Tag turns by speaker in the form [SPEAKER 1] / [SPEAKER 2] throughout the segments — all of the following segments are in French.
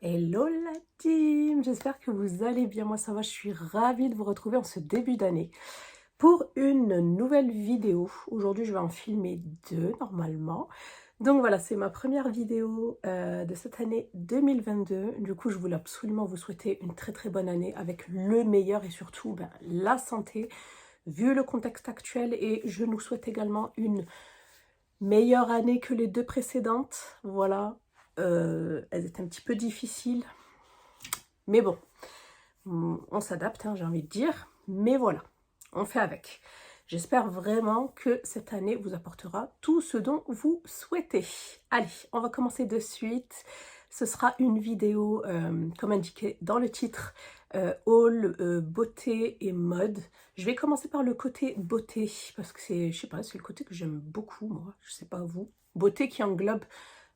[SPEAKER 1] Hello la team, j'espère que vous allez bien, moi ça va, je suis ravie de vous retrouver en ce début d'année pour une nouvelle vidéo. Aujourd'hui je vais en filmer deux normalement. Donc voilà, c'est ma première vidéo de cette année 2022. Du coup je voulais absolument vous souhaiter une très très bonne année avec le meilleur et surtout la santé vu le contexte actuel, et je nous souhaite également une meilleure année que les deux précédentes. Voilà, elles étaient un petit peu difficiles. Mais bon, on s'adapte, hein, j'ai envie de dire. Mais voilà, on fait avec. J'espère vraiment que cette année vous apportera tout ce dont vous souhaitez. Allez, on va commencer de suite. Ce sera une vidéo, comme indiqué dans le titre, haul, beauté et mode. Je vais commencer par le côté beauté, parce que c'est, je sais pas, c'est le côté que j'aime beaucoup, moi. Je sais pas vous. Beauté qui englobe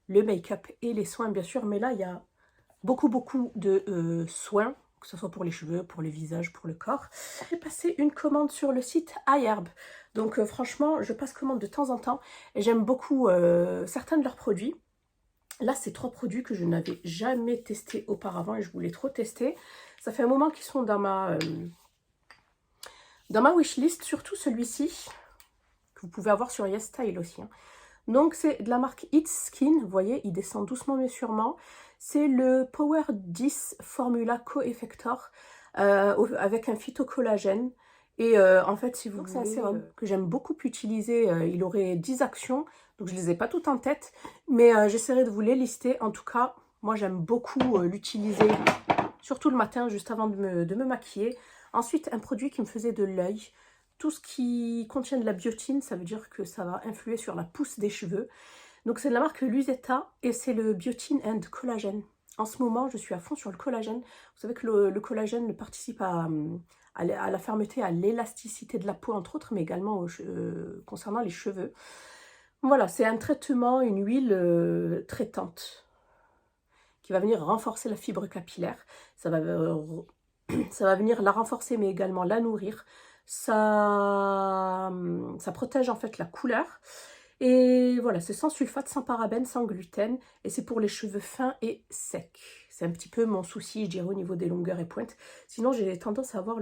[SPEAKER 1] le make-up et les soins, bien sûr. Mais là, il y a beaucoup de soins, que ce soit pour les cheveux, pour le visage, pour le corps. J'ai passé une commande sur le site iHerb. Donc franchement, je passe commande de temps en temps et j'aime beaucoup certains de leurs produits. Là, c'est 3 produits que je n'avais jamais testés auparavant et je voulais trop tester. Ça fait un moment qu'ils sont dans ma wishlist, surtout celui-ci, que vous pouvez avoir sur YesStyle aussi, hein. Donc c'est de la marque It's Skin, vous voyez, il descend doucement mais sûrement. C'est le Power 10 Formula Co-Effector avec un phytocollagène. Et en fait, si vous voulez, c'est un sérum que j'aime beaucoup utiliser. Il aurait 10 actions, donc je ne les ai pas toutes en tête, mais j'essaierai de vous les lister. En tout cas, moi j'aime beaucoup l'utiliser, surtout le matin, juste avant de me maquiller. Ensuite, un produit qui me faisait de l'œil. Tout ce qui contient de la biotine, ça veut dire que ça va influer sur la pousse des cheveux. Donc c'est de la marque Lusetta et c'est le Biotin and Collagène. En ce moment, je suis à fond sur le collagène. Vous savez que le collagène participe à la fermeté, à l'élasticité de la peau, entre autres, mais également concernant les cheveux. Voilà, c'est un traitement, une huile traitante qui va venir renforcer la fibre capillaire. Ça va venir la renforcer, mais également la nourrir. Ça protège en fait la couleur. Et voilà, c'est sans sulfate, sans parabènes, sans gluten. Et c'est pour les cheveux fins et secs. C'est un petit peu mon souci, je dirais, au niveau des longueurs et pointes. Sinon, j'ai tendance à avoir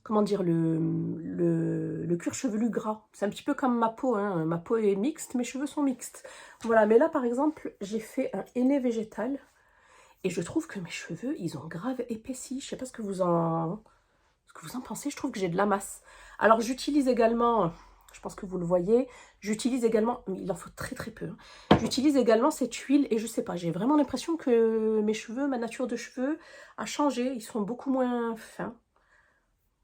[SPEAKER 1] comment dire, le cuir chevelu gras. C'est un petit peu comme ma peau, hein. Ma peau est mixte, mes cheveux sont mixtes. Voilà, mais là, par exemple, j'ai fait un henné végétal. Et je trouve que mes cheveux, ils ont grave épaissi. Je sais pas ce que vous en pensez. Je trouve que j'ai de la masse. Alors, j'utilise également, je pense que vous le voyez, j'utilise également, mais il en faut très très peu, hein. J'utilise également cette huile et je sais pas, j'ai vraiment l'impression que mes cheveux, ma nature de cheveux a changé. Ils sont beaucoup moins fins.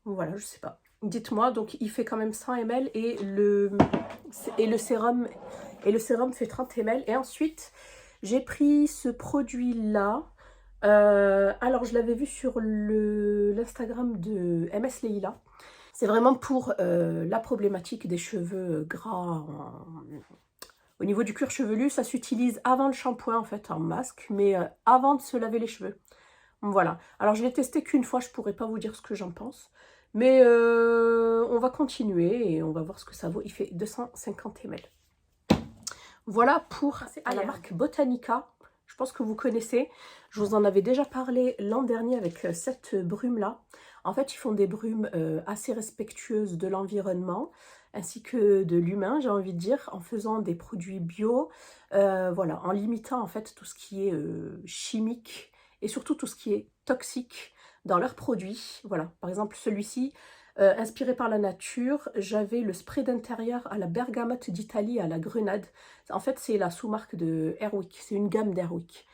[SPEAKER 1] Voilà, je sais pas. Dites-moi, donc il fait quand même 100 ml et le sérum fait 30 ml. Et ensuite, j'ai pris ce produit-là. Alors, je l'avais vu sur l'Instagram de MS Leila. C'est vraiment pour la problématique des cheveux gras. Au niveau du cuir chevelu, ça s'utilise avant le shampoing, en fait, en masque, mais avant de se laver les cheveux. Voilà. Alors, je l'ai testé qu'une fois, je pourrais pas vous dire ce que j'en pense. Mais on va continuer et on va voir ce que ça vaut. Il fait 250 ml. Voilà pour la marque Botanica. Je pense que vous connaissez. Je vous en avais déjà parlé l'an dernier avec cette brume-là. En fait, ils font des brumes assez respectueuses de l'environnement ainsi que de l'humain, j'ai envie de dire, en faisant des produits bio, voilà, en limitant en fait tout ce qui est chimique et surtout tout ce qui est toxique dans leurs produits. Voilà, par exemple celui-ci, inspiré par la nature, j'avais le spray d'intérieur à la bergamote d'Italie, à la grenade. En fait, c'est la sous-marque de Airwick, c'est une gamme d'Airwick.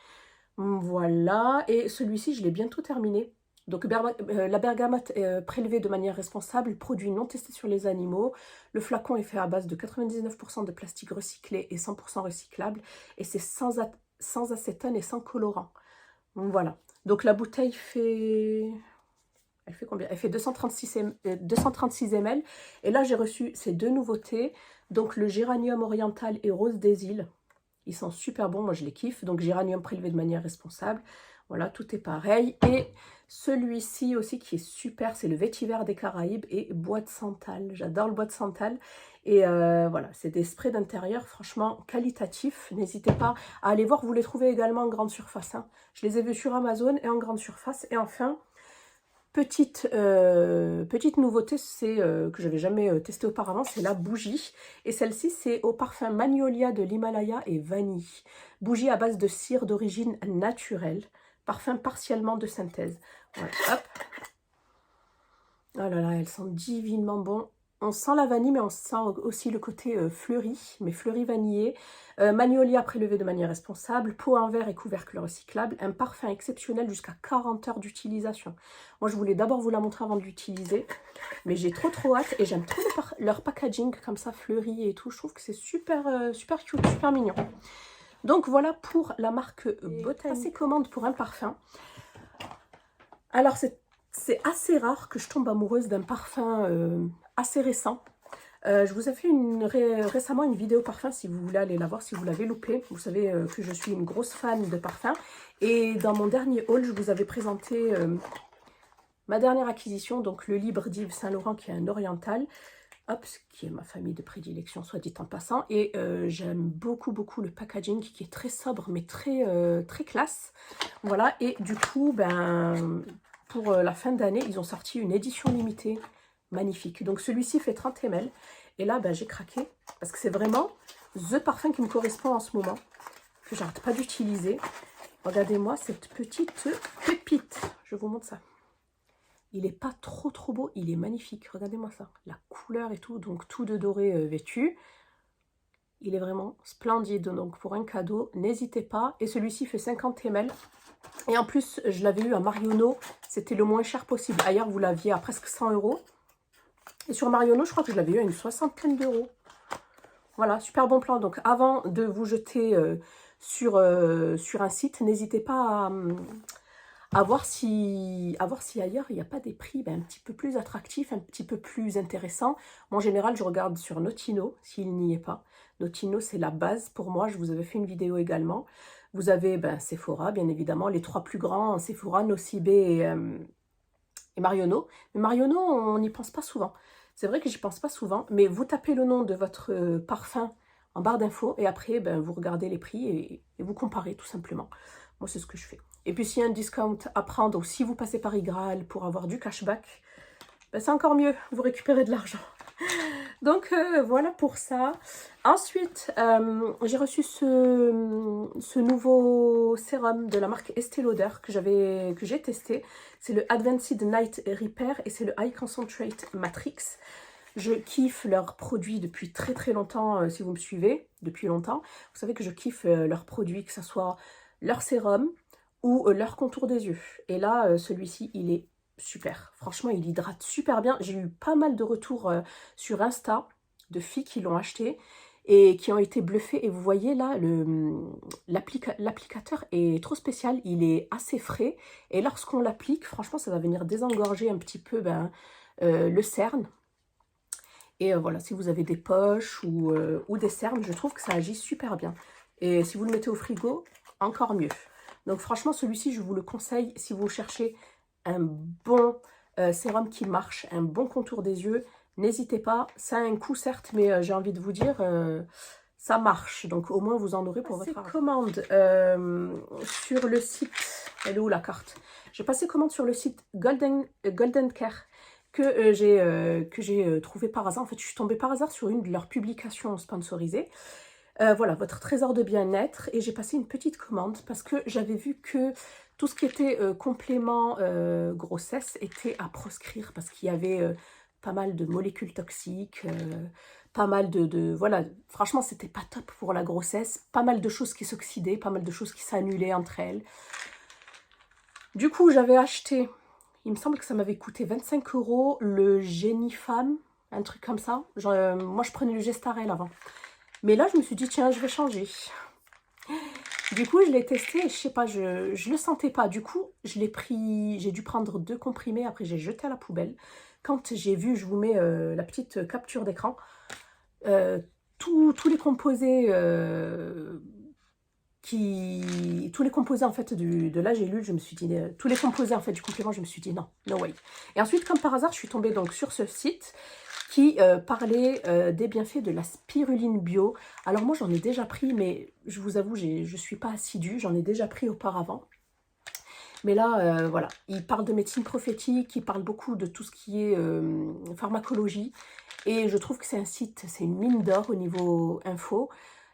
[SPEAKER 1] Voilà, et celui-ci, je l'ai bientôt terminé. Donc la bergamote est prélevée de manière responsable, produit non testé sur les animaux. Le flacon est fait à base de 99% de plastique recyclé et 100% recyclable. Et c'est sans acétone et sans colorant. Voilà. Donc la bouteille fait... Elle fait combien? Elle fait 236 ml. Et là, j'ai reçu ces deux nouveautés. Donc le géranium oriental et rose des îles. Ils sont super bons, moi je les kiffe. Donc géranium prélevé de manière responsable. Voilà, tout est pareil. Et celui-ci aussi qui est super, c'est le vétiver des Caraïbes et bois de santal. J'adore le bois de santal. Et voilà, c'est des sprays d'intérieur franchement qualitatifs. N'hésitez pas à aller voir, vous les trouvez également en grande surface. Hein. Je les ai vus sur Amazon et en grande surface. Et enfin, petite nouveauté, c'est que j'avais jamais testé auparavant, c'est la bougie. Et celle-ci, c'est au parfum Magnolia de l'Himalaya et vanille. Bougie à base de cire d'origine naturelle. Parfum partiellement de synthèse. Voilà, hop. Oh là là, elles sont divinement bon. On sent la vanille, mais on sent aussi le côté fleuri, mais fleuri vanillé. Magnolia prélevé de manière responsable, pot en verre et couvercle recyclable. Un parfum exceptionnel jusqu'à 40 heures d'utilisation. Moi, je voulais d'abord vous la montrer avant de l'utiliser, mais j'ai trop hâte et j'aime trop leur packaging comme ça, fleuri et tout. Je trouve que c'est super cute, super mignon. Donc voilà pour la marque Botanique. Passez commande pour un parfum. Alors c'est assez rare que je tombe amoureuse d'un parfum assez récent. Je vous ai fait récemment une vidéo parfum, si vous voulez aller la voir, si vous l'avez loupé. Vous savez que je suis une grosse fan de parfum. Et dans mon dernier haul, je vous avais présenté ma dernière acquisition, donc le Libre d'Yves Saint Laurent, qui est un oriental. Hop, qui est ma famille de prédilection, soit dit en passant. Et j'aime beaucoup le packaging qui est très sobre, mais très classe. Voilà, et du coup, ben, pour la fin d'année, ils ont sorti une édition limitée magnifique. Donc celui-ci fait 30 ml. Et là, ben, j'ai craqué, parce que c'est vraiment the parfum qui me correspond en ce moment, que j'arrête pas d'utiliser. Regardez-moi cette petite pépite. Je vous montre ça. Il n'est pas trop beau, il est magnifique. Regardez-moi ça, la couleur et tout, donc tout de doré vêtu. Il est vraiment splendide, donc pour un cadeau, n'hésitez pas. Et celui-ci fait 50 ml. Et en plus, je l'avais eu à Marionneau, c'était le moins cher possible. Ailleurs, vous l'aviez à presque 100 €. Et sur Marionneau, je crois que je l'avais eu à une soixantaine d'euros. Voilà, super bon plan. Donc avant de vous jeter sur un site, n'hésitez pas à voir si ailleurs il n'y a pas des prix un petit peu plus attractifs, un petit peu plus intéressants. Moi, en général, je regarde sur Notino, s'il n'y est pas. Notino, c'est la base pour moi. Je vous avais fait une vidéo également. Vous avez Sephora, bien évidemment, les trois plus grands, Sephora, Nocibé et Marionneau. Mais Marionneau, on n'y pense pas souvent. C'est vrai que j'y pense pas souvent, mais vous tapez le nom de votre parfum en barre d'infos et après, vous regardez les prix et vous comparez tout simplement. Moi, c'est ce que je fais. Et puis, s'il y a un discount à prendre ou si vous passez par iGraal pour avoir du cashback, c'est encore mieux, vous récupérez de l'argent. Donc, voilà pour ça. Ensuite, j'ai reçu ce nouveau sérum de la marque Estée Lauder que j'ai testé. C'est le Advanced Night Repair et c'est le High Concentrate Matrix. Je kiffe leurs produits depuis très longtemps, si vous me suivez, depuis longtemps. Vous savez que je kiffe leurs produits, que ce soit leur sérum ou leur contour des yeux. Et là, celui-ci, il est super. Franchement, il hydrate super bien. J'ai eu pas mal de retours sur Insta de filles qui l'ont acheté et qui ont été bluffées. Et vous voyez là, l'applicateur est trop spécial. Il est assez frais. Et lorsqu'on l'applique, franchement, ça va venir désengorger un petit peu le cerne. Et voilà, si vous avez des poches ou des cernes, je trouve que ça agit super bien. Et si vous le mettez au frigo, encore mieux. Donc franchement, celui-ci, je vous le conseille si vous cherchez un bon sérum qui marche, un bon contour des yeux. N'hésitez pas, ça a un coût certes, mais j'ai envie de vous dire, ça marche. Donc au moins, vous en aurez pour votre argent. Commande sur le site, elle est où la carte? J'ai passé commande sur le site Golden Care que j'ai trouvé par hasard. En fait, je suis tombée par hasard sur une de leurs publications sponsorisées. Voilà, votre trésor de bien-être. Et j'ai passé une petite commande parce que j'avais vu que tout ce qui était complément grossesse était à proscrire parce qu'il y avait pas mal de molécules toxiques, pas mal voilà, franchement, c'était pas top pour la grossesse. Pas mal de choses qui s'oxydaient, pas mal de choses qui s'annulaient entre elles. Du coup, j'avais acheté, il me semble que ça m'avait coûté 25 € le Génie Femme, un truc comme ça. Genre, moi, je prenais le Gestarel avant. Mais là, je me suis dit, tiens, je vais changer. Du coup, je l'ai testé et je sais pas, je le sentais pas. Du coup, je l'ai pris, j'ai dû prendre 2 comprimés. Après, j'ai jeté à la poubelle. Quand j'ai vu, je vous mets la petite capture d'écran, tous les composés tous les composés en fait de la gélule, je me suis dit, tous les composés en fait du complément, je me suis dit non, no way. Et ensuite, comme par hasard, je suis tombée donc sur ce site qui parlait des bienfaits de la spiruline bio. Alors moi, j'en ai déjà pris, mais je vous avoue, je suis pas assidue, j'en ai déjà pris auparavant. Mais là, voilà, il parle de médecine prophétique, il parle beaucoup de tout ce qui est pharmacologie. Et je trouve que c'est un site, c'est une mine d'or au niveau info.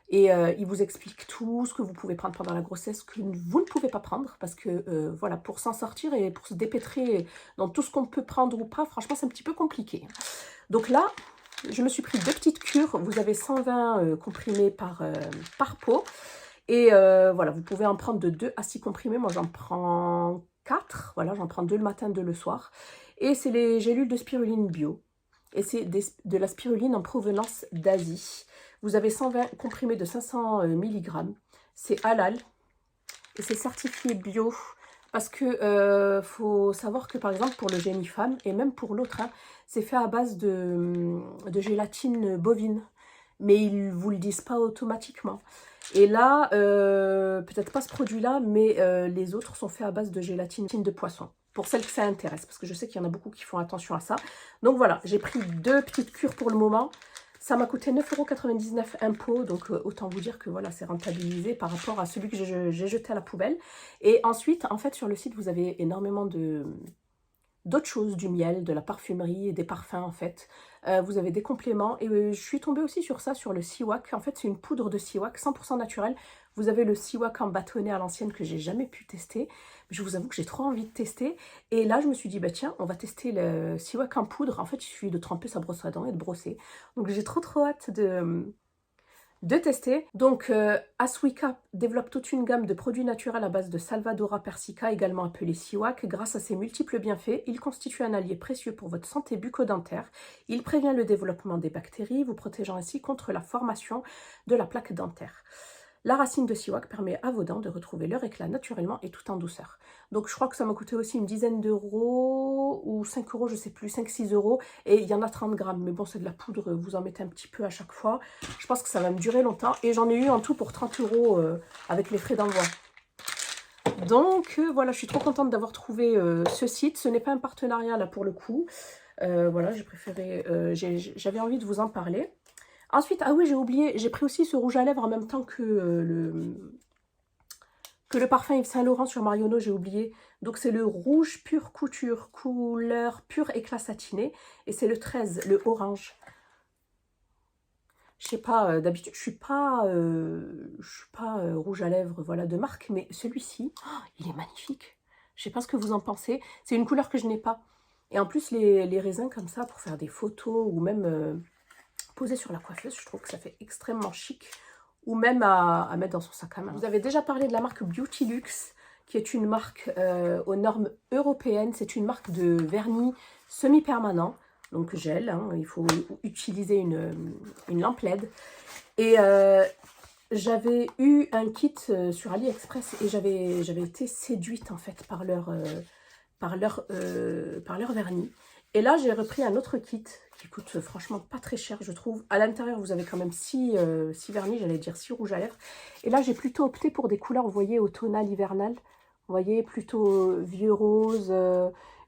[SPEAKER 1] Et il vous explique tout ce que vous pouvez prendre pendant la grossesse, que vous ne pouvez pas prendre. Parce que, voilà, pour s'en sortir et pour se dépêtrer dans tout ce qu'on peut prendre ou pas, franchement, c'est un petit peu compliqué. Donc là, je me suis pris 2 petites cures. Vous avez 120 comprimés par pot. Et voilà, vous pouvez en prendre de 2 à 6 comprimés. Moi, j'en prends 4. Voilà, j'en prends 2 le matin, 2 le soir. Et c'est les gélules de spiruline bio. Et c'est de la spiruline en provenance d'Asie. Vous avez 120 comprimés de 500 mg. C'est halal. Et c'est certifié bio. Parce que faut savoir que par exemple pour le Génifam, et même pour l'autre, hein, c'est fait à base de gélatine bovine. Mais ils ne vous le disent pas automatiquement. Et là, peut-être pas ce produit-là, mais les autres sont faits à base de gélatine de poisson. Pour celles que ça intéresse, parce que je sais qu'il y en a beaucoup qui font attention à ça. Donc voilà, j'ai pris 2 petites cures pour le moment. Ça m'a coûté 9,99 € impôt, donc autant vous dire que voilà, c'est rentabilisé par rapport à celui que j'ai jeté à la poubelle. Et ensuite, en fait, sur le site, vous avez énormément d'autres choses, du miel, de la parfumerie et des parfums en fait. Vous avez des compléments et je suis tombée aussi sur ça, sur le Siwak. En fait, c'est une poudre de Siwak 100% naturelle. Vous avez le Siwak en bâtonnet à l'ancienne que j'ai jamais pu tester. Je vous avoue que j'ai trop envie de tester. Et là, je me suis dit, bah tiens, on va tester le Siwak en poudre. En fait, il suffit de tremper sa brosse à dents et de brosser. Donc, j'ai trop hâte de tester. Donc, Aswika développe toute une gamme de produits naturels à base de Salvadora persica, également appelé Siwak. Grâce à ses multiples bienfaits, il constitue un allié précieux pour votre santé bucco-dentaire. Il prévient le développement des bactéries, vous protégeant ainsi contre la formation de la plaque dentaire. La racine de Siwak permet à vos dents de retrouver leur éclat naturellement et tout en douceur. Donc je crois que ça m'a coûté aussi une dizaine d'euros ou 5 €, je sais plus, 5-6 €. Et il y en a 30 grammes. Mais bon, c'est de la poudre, vous en mettez un petit peu à chaque fois. Je pense que ça va me durer longtemps. Et j'en ai eu en tout pour 30 € avec les frais d'envoi. Donc voilà, je suis trop contente d'avoir trouvé ce site. Ce n'est pas un partenariat là pour le coup. Voilà, j'ai préféré, j'avais envie de vous en parler. Ensuite, ah oui, j'ai oublié, j'ai pris aussi ce rouge à lèvres en même temps que le parfum Yves Saint Laurent sur Marionneau, j'ai oublié. Donc c'est le rouge pure couture, couleur pur éclat satiné. Et c'est le 13, le orange. Je sais pas, d'habitude, je suis pas rouge à lèvres voilà, de marque, mais celui-ci, oh, il est magnifique. Je sais pas ce que vous en pensez. C'est une couleur que je n'ai pas. Et en plus, les raisins comme ça, pour faire des photos ou même poser sur la coiffeuse, je trouve que ça fait extrêmement chic. Ou même à mettre dans son sac à main. Vous avez déjà parlé de la marque Beauty Luxe, qui est une marque aux normes européennes. C'est une marque de vernis semi-permanent. Donc gel, hein, il faut utiliser une lampe LED. Et j'avais eu un kit sur AliExpress et j'avais été séduite en fait par leur vernis. Et là j'ai repris un autre kit qui coûte franchement pas très cher je trouve. À l'intérieur vous avez quand même 6 vernis, j'allais dire 6 rouges à lèvres. Et là j'ai plutôt opté pour des couleurs, vous voyez, automnal, hivernal. Vous voyez, plutôt vieux rose,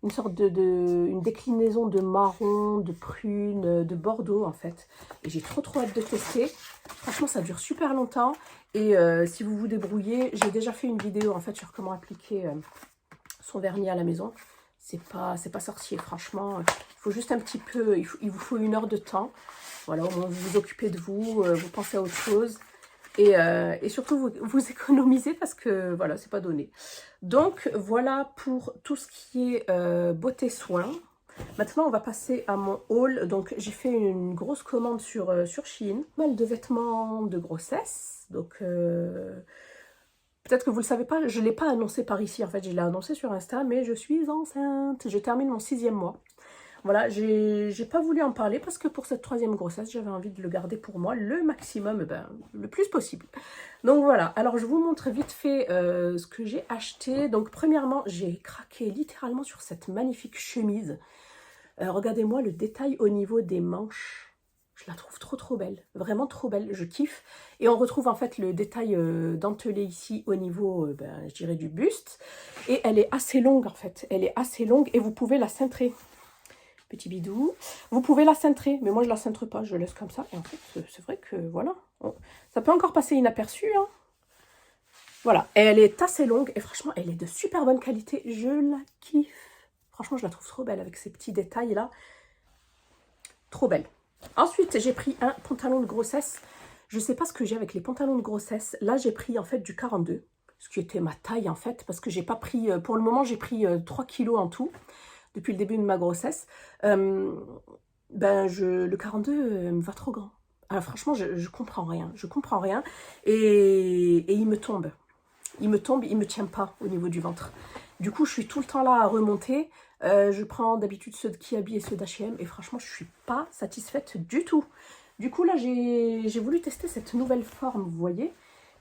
[SPEAKER 1] une sorte une déclinaison de marron, de prune, de bordeaux en fait. Et j'ai trop hâte de tester. Franchement, ça dure super longtemps. Et si vous vous débrouillez, j'ai déjà fait une vidéo en fait sur comment appliquer son vernis à la maison. C'est pas sorcier, franchement. Il faut juste un petit peu, il vous faut 1 heure de temps. Voilà, au moins vous vous occupez de vous, vous pensez à autre chose. Et surtout, vous économisez parce que, voilà, c'est pas donné. Donc, voilà pour tout ce qui est beauté soins. Maintenant, on va passer à mon haul. Donc, j'ai fait une grosse commande sur Shein. Mal de vêtements de grossesse. Donc, peut-être que vous ne le savez pas, je ne l'ai pas annoncé par ici. En fait, je l'ai annoncé sur Insta, mais je suis enceinte. Je termine mon 6e mois. Voilà, j'ai pas voulu en parler parce que pour cette 3e grossesse, j'avais envie de le garder pour moi le maximum, le plus possible. Donc voilà, alors je vous montre vite fait ce que j'ai acheté. Donc premièrement, j'ai craqué littéralement sur cette magnifique chemise. Regardez-moi le détail au niveau des manches. Je la trouve trop belle, vraiment trop belle, je kiffe. Et on retrouve en fait le détail dentelé ici au niveau, je dirais, du buste. Et elle est assez longue en fait, elle est assez longue et vous pouvez la cintrer. Petit bidou. Vous pouvez la cintrer, mais moi je la cintre pas, je laisse comme ça. Et en fait, c'est vrai que voilà, ça peut encore passer inaperçu. Hein. Voilà, et elle est assez longue et franchement, elle est de super bonne qualité. Je la kiffe. Franchement, je la trouve trop belle avec ces petits détails là. Trop belle. Ensuite, j'ai pris un pantalon de grossesse. Je ne sais pas ce que j'ai avec les pantalons de grossesse. Là, j'ai pris en fait du 42, ce qui était ma taille en fait, parce que j'ai pas pris, pour le moment, j'ai pris 3 kilos en tout, depuis le début de ma grossesse. Le 42 me va trop grand. Alors, franchement, je comprends rien. Je comprends rien. Et il me tombe. Il me tient pas au niveau du ventre. Du coup, je suis tout le temps là à remonter. Je prends d'habitude ceux de Kiabi et ceux d'H&M et franchement, je suis pas satisfaite du tout. Du coup, là, j'ai voulu tester cette nouvelle forme, vous voyez.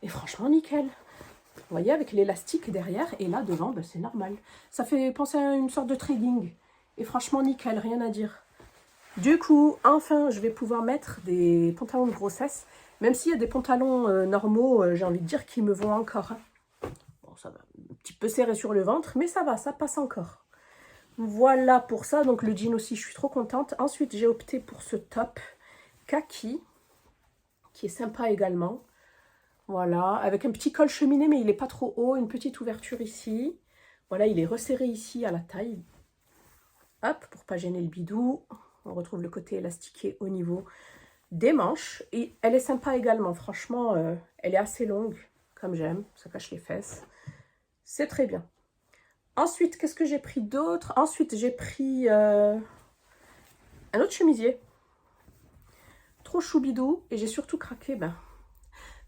[SPEAKER 1] Et franchement, nickel. Vous voyez, avec l'élastique derrière et là, devant, ben, c'est normal. Ça fait penser à une sorte de trading. Et franchement, nickel, rien à dire. Du coup, enfin, je vais pouvoir mettre des pantalons de grossesse. Même s'il y a des pantalons normaux, j'ai envie de dire, qui me vont encore. Hein. Bon, ça va un petit peu serré sur le ventre, mais ça va, ça passe encore. Voilà pour ça. Donc, le jean aussi, je suis trop contente. Ensuite, j'ai opté pour ce top kaki, qui est sympa également. Voilà, avec un petit col cheminé, mais il n'est pas trop haut. Une petite ouverture ici. Voilà, il est resserré ici à la taille. Hop, pour pas gêner le bidou. On retrouve le côté élastiqué au niveau des manches. Et elle est sympa également. Franchement, elle est assez longue, comme j'aime. Ça cache les fesses. C'est très bien. Ensuite, qu'est-ce que j'ai pris d'autre? Ensuite, j'ai pris un autre chemisier. Trop choubidou. Et j'ai surtout craqué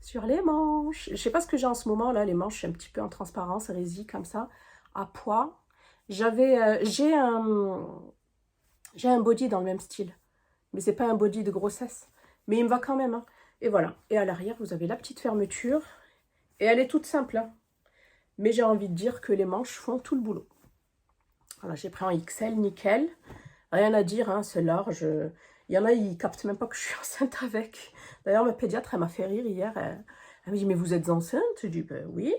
[SPEAKER 1] sur les manches. Je sais pas ce que j'ai en ce moment, là. Les manches, un petit peu en transparence, résille comme ça, à poids. J'ai un body dans le même style. Mais c'est pas un body de grossesse. Mais il me va quand même. Hein. Et voilà. Et à l'arrière, vous avez la petite fermeture. Et elle est toute simple. Hein. Mais j'ai envie de dire que les manches font tout le boulot. Voilà, j'ai pris en XL, nickel. Rien à dire, hein, c'est large. Il y en a, ils captent même pas que je suis enceinte avec. D'ailleurs, ma pédiatre, elle m'a fait rire hier. Elle m'a dit, mais vous êtes enceinte? Je dis, ben oui.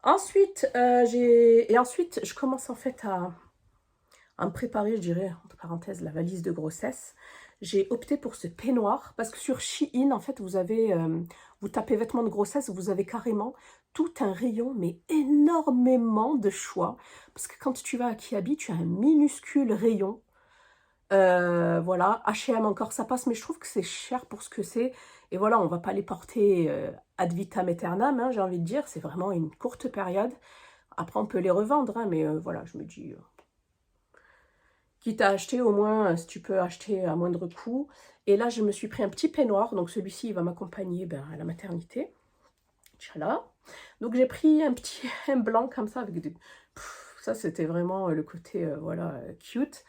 [SPEAKER 1] Ensuite, je commence en fait à me préparer, je dirais, entre parenthèses, la valise de grossesse. J'ai opté pour ce peignoir parce que sur Shein, en fait, vous avez, vous tapez vêtements de grossesse, vous avez carrément tout un rayon, mais énormément de choix. Parce que quand tu vas à Kiabi, tu as un minuscule rayon. Voilà, H&M encore, ça passe, mais je trouve que c'est cher pour ce que c'est. Et voilà, on va pas les porter ad vitam aeternam, hein, j'ai envie de dire. C'est vraiment une courte période. Après, on peut les revendre, hein, mais voilà, je me dis... quitte à acheter, au moins, si tu peux acheter à moindre coût. Et là, je me suis pris un petit peignoir. Donc, celui-ci, il va m'accompagner à la maternité. Inch'Allah. Donc, j'ai pris un petit un blanc comme ça. Avec des... ça, c'était vraiment le côté, voilà, cute.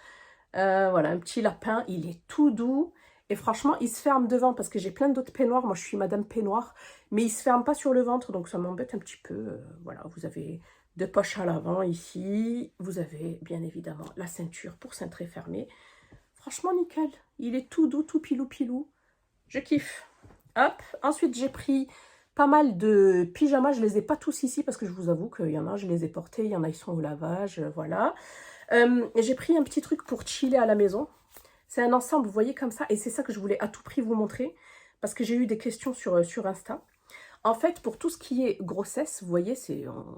[SPEAKER 1] Voilà, un petit lapin. Il est tout doux. Et franchement, il se ferme devant parce que j'ai plein d'autres peignoirs. Moi, je suis Madame Peignoir. Mais il ne se ferme pas sur le ventre. Donc, ça m'embête un petit peu. Voilà, vous avez... deux poches à l'avant ici. Vous avez bien évidemment la ceinture pour cintrer fermé. Franchement, nickel. Il est tout doux, tout pilou-pilou. Je kiffe. Hop. Ensuite, j'ai pris pas mal de pyjamas. Je ne les ai pas tous ici parce que je vous avoue qu'il y en a, je les ai portés. Il y en a, ils sont au lavage. Voilà. J'ai pris un petit truc pour chiller à la maison. C'est un ensemble, vous voyez, comme ça. Et c'est ça que je voulais à tout prix vous montrer. Parce que j'ai eu des questions sur Insta. En fait, pour tout ce qui est grossesse, vous voyez,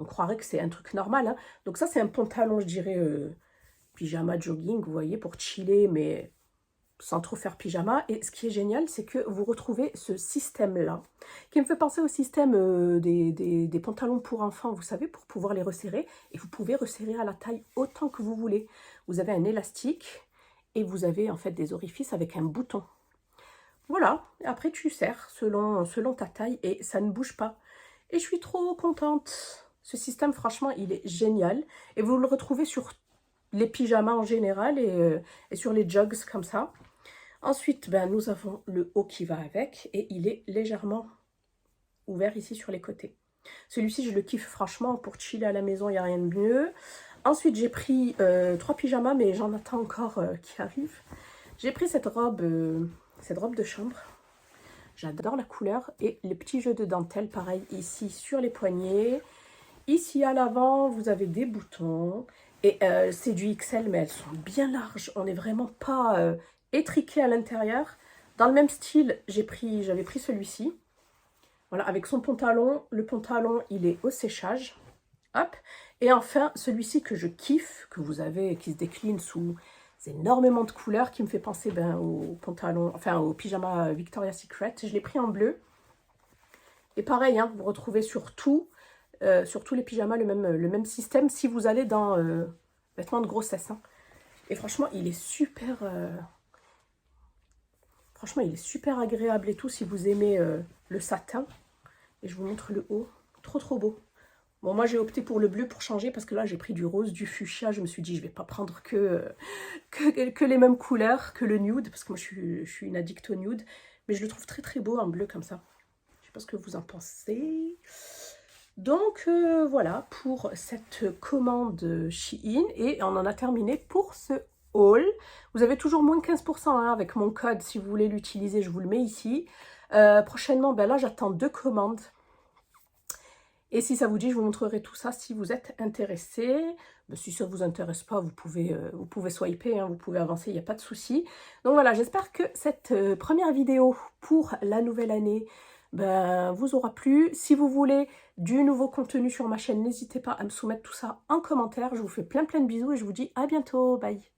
[SPEAKER 1] on croirait que c'est un truc normal. Hein. Donc ça, c'est un pantalon, je dirais, pyjama jogging, vous voyez, pour chiller, mais sans trop faire pyjama. Et ce qui est génial, c'est que vous retrouvez ce système-là, qui me fait penser au système des pantalons pour enfants, vous savez, pour pouvoir les resserrer. Et vous pouvez resserrer à la taille autant que vous voulez. Vous avez un élastique et vous avez en fait des orifices avec un bouton. Voilà, après tu serres selon ta taille et ça ne bouge pas. Et je suis trop contente. Ce système, franchement, il est génial. Et vous le retrouvez sur les pyjamas en général et sur les jogs comme ça. Ensuite, nous avons le haut qui va avec et il est légèrement ouvert ici sur les côtés. Celui-ci, je le kiffe franchement. Pour chiller à la maison, il n'y a rien de mieux. Ensuite, j'ai pris 3 pyjamas, mais j'en attends encore qui arrivent. J'ai pris cette robe... cette robe de chambre. J'adore la couleur et les petits jeux de dentelle, pareil, ici sur les poignets. Ici à l'avant, vous avez des boutons. Et c'est du XL, mais elles sont bien larges. On n'est vraiment pas étriqué à l'intérieur. Dans le même style, j'avais pris celui-ci. Voilà, avec son pantalon. Le pantalon, il est au séchage. Hop. Et enfin, celui-ci que je kiffe, que vous avez, qui se décline sous énormément de couleurs, qui me fait penser au pantalon, enfin au pyjama Victoria's Secret. Je l'ai pris en bleu. Et pareil, hein, vous retrouvez sur tous les pyjamas le même système si vous allez dans vêtements de grossesse. Hein. Et franchement, il est super... franchement, il est super agréable et tout si vous aimez le satin. Et je vous montre le haut. Trop, trop beau. Bon, moi, j'ai opté pour le bleu pour changer parce que là, j'ai pris du rose, du fuchsia. Je me suis dit, je vais pas prendre que les mêmes couleurs, que le nude. Parce que moi, je suis une addict au nude. Mais je le trouve très, très beau en bleu comme ça. Je sais pas ce que vous en pensez. Donc, voilà pour cette commande Shein. Et on en a terminé pour ce haul. Vous avez toujours moins de 15% hein, avec mon code. Si vous voulez l'utiliser, je vous le mets ici. Prochainement, ben là, j'attends 2 commandes. Et si ça vous dit, je vous montrerai tout ça si vous êtes intéressé. Mais si ça ne vous intéresse pas, vous pouvez swiper, hein, vous pouvez avancer, il n'y a pas de souci. Donc voilà, j'espère que cette première vidéo pour la nouvelle année vous aura plu. Si vous voulez du nouveau contenu sur ma chaîne, n'hésitez pas à me soumettre tout ça en commentaire. Je vous fais plein de bisous et je vous dis à bientôt. Bye!